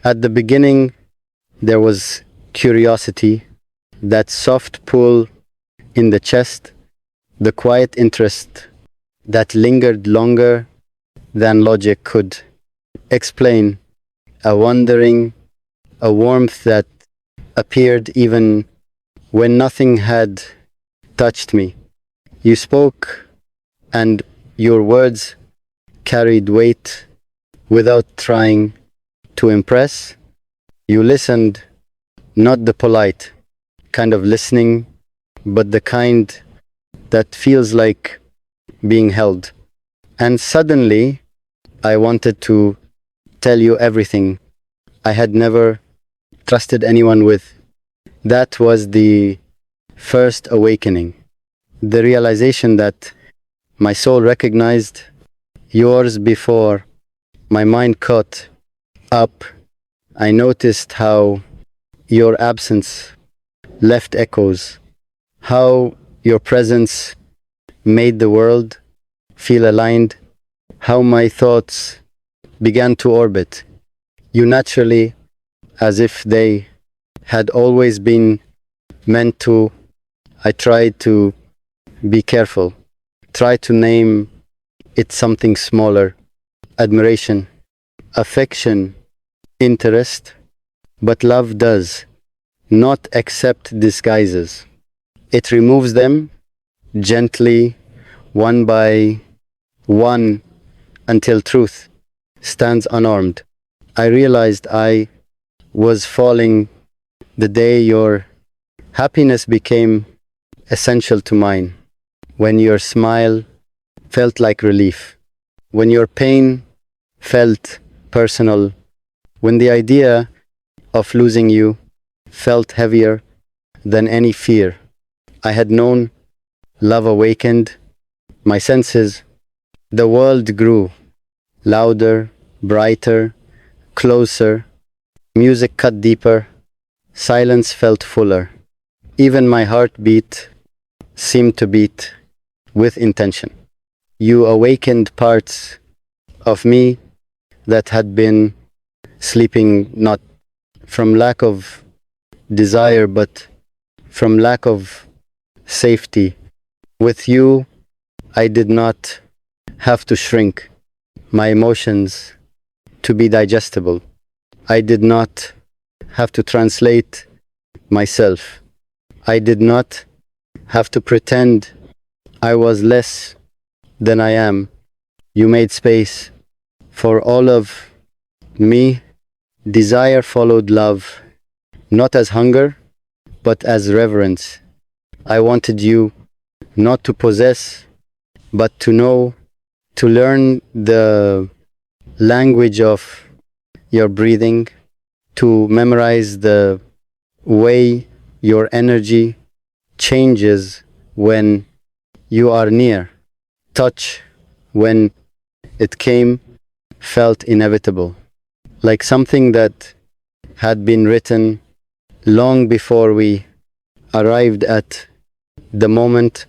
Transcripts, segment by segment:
At the beginning, there was curiosity, that soft pull in the chest, the quiet interest that lingered longer than logic could explain, a wondering, a warmth that appeared even when nothing had touched me. You spoke, and your words carried weight without trying to impress. You listened, not the polite kind of listening, but the kind that feels like being held. And suddenly, I wanted to tell you everything I had never trusted anyone with. That was the first awakening. The realization that my soul recognized yours before my mind caught up. I noticed how your absence left echoes, how your presence made the world feel aligned, how my thoughts began to orbit you naturally, as if they had always been meant to. I tried to be careful, tried to name it something smaller: admiration, affection, interest. But love does not accept disguises. It removes them gently, one by one, until truth stands unarmed. I realized I was falling the day your happiness became essential to mine, when your smile felt like relief, when your pain felt personal, when the idea of losing you felt heavier than any fear I had known. Love awakened my senses. The world grew louder, brighter, closer. Music cut deeper. Silence felt fuller. Even my heartbeat seemed to beat with intention. You awakened parts of me that had been sleeping, not from lack of desire, but from lack of safety. With you, I did not have to shrink my emotions to be digestible. I did not have to translate myself. I did not have to pretend I was less than I am. You made space for all of me. Desire followed love, not as hunger, but as reverence. I wanted you not to possess, but to know, to learn the language of your breathing, to memorize the way your energy changes when you are near. Touch, when it came, felt inevitable, like something that had been written long before we arrived at the moment.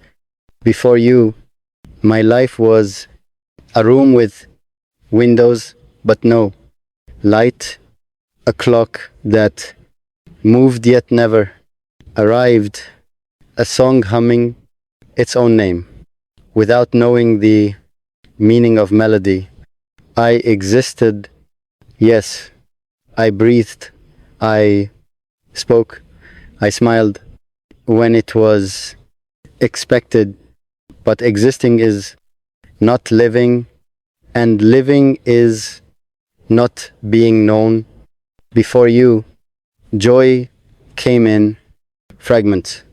Before you, my life was a room with windows, but no light, a clock that moved yet never arrived, a song humming its own name, without knowing the meaning of melody. I existed, yes, I breathed, I spoke, I smiled when it was expected, but existing is not living, and living is not being known. Before you, joy came in fragments,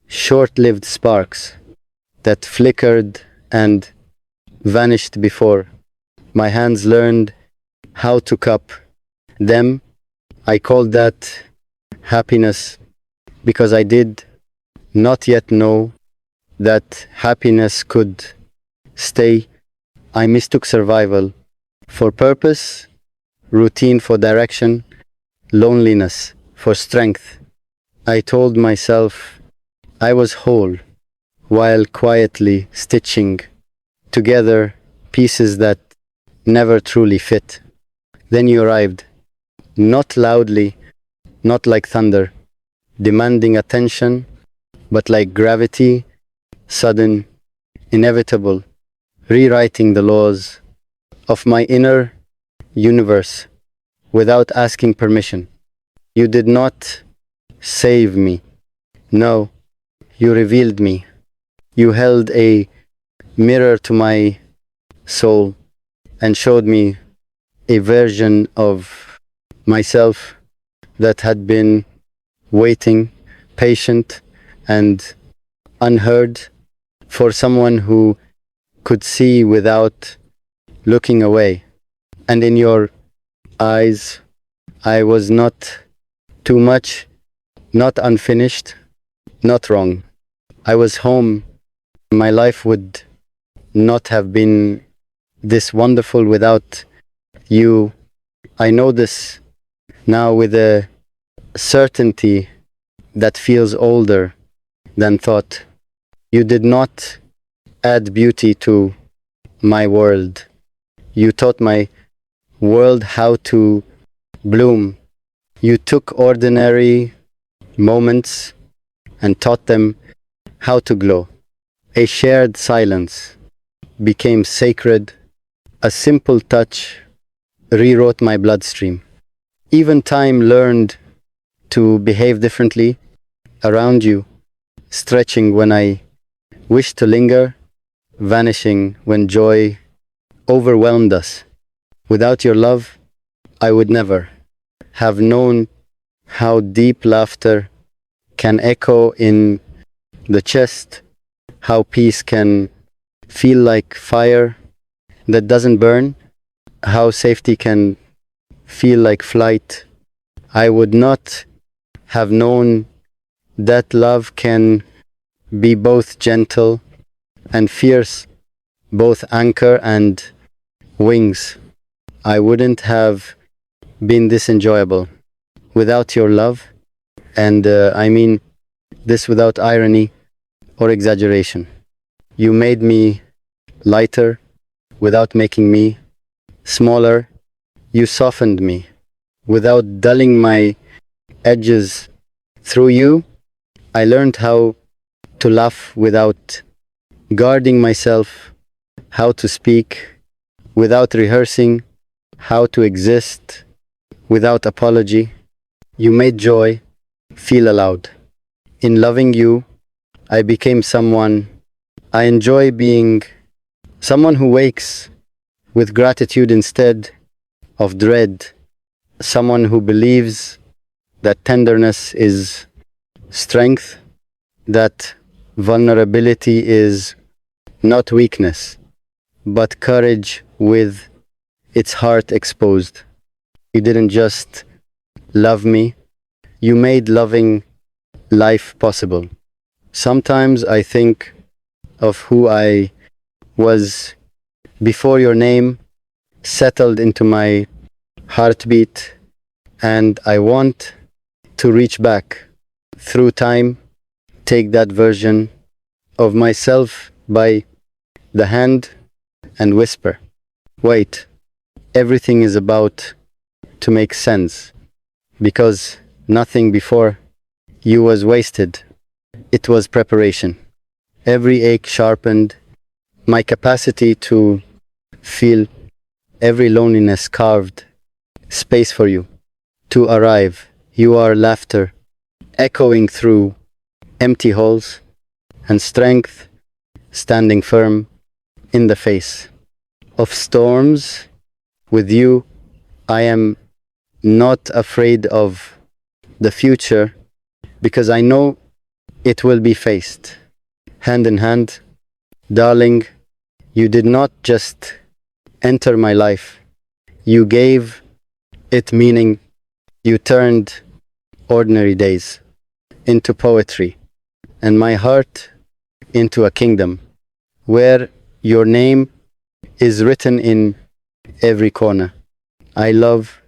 short-lived sparks that flickered and vanished before my hands learned how to cup them. I called that happiness because I did not yet know that happiness could stay. I mistook survival for purpose, routine for direction, loneliness for strength. I told myself I was whole while quietly stitching together pieces that never truly fit. Then you arrived, not loudly, not like thunder, demanding attention, but like gravity, sudden, inevitable, rewriting the laws of my inner universe without asking permission. You did not save me. No, you revealed me. You held a mirror to my soul and showed me a version of myself that had been waiting, patient, and unheard for someone who could see without looking away. And in your eyes, I was not too much, not unfinished, not wrong. I was home. My life would not have been this wonderful without you. I know this now with a certainty that feels older than thought. You did not add beauty to my world. You taught my world how to bloom. You took ordinary moments and taught them how to glow. A shared silence became sacred. A simple touch rewrote my bloodstream. Even time learned to behave differently around you, stretching when I wished to linger, vanishing when joy overwhelmed us. Without your love, I would never have known how deep laughter can echo in the chest, how peace can feel like fire that doesn't burn, how safety can feel like flight. I would not have known that love can be both gentle and fierce, both anchor and wings. I wouldn't have been this enjoyable without your love, and I mean this without irony or exaggeration. You made me lighter without making me smaller. You softened me without dulling my edges. Through you, I learned how to laugh without guarding myself, how to speak without rehearsing, how to exist without apology. You made joy feel allowed. In loving you, I became someone I enjoy being, someone who wakes with gratitude instead of dread, someone who believes that tenderness is strength, that vulnerability is not weakness, but courage with its heart exposed. You didn't just love me, you made loving life possible. Sometimes I think of who I was before your name settled into my heartbeat, and I want to reach back through time, take that version of myself by the hand and whisper, wait, everything is about to make sense, because nothing before you was wasted. It was preparation. Every ache sharpened my capacity to feel, every loneliness carved space for you to arrive. You are laughter echoing through empty halls, and strength standing firm in the face of storms. With you, I am not afraid of the future, because I know it will be faced hand in hand. Darling, you did not just enter my life, you gave it meaning. You turned ordinary days into poetry, and my heart into a kingdom where your name is written in every corner. I love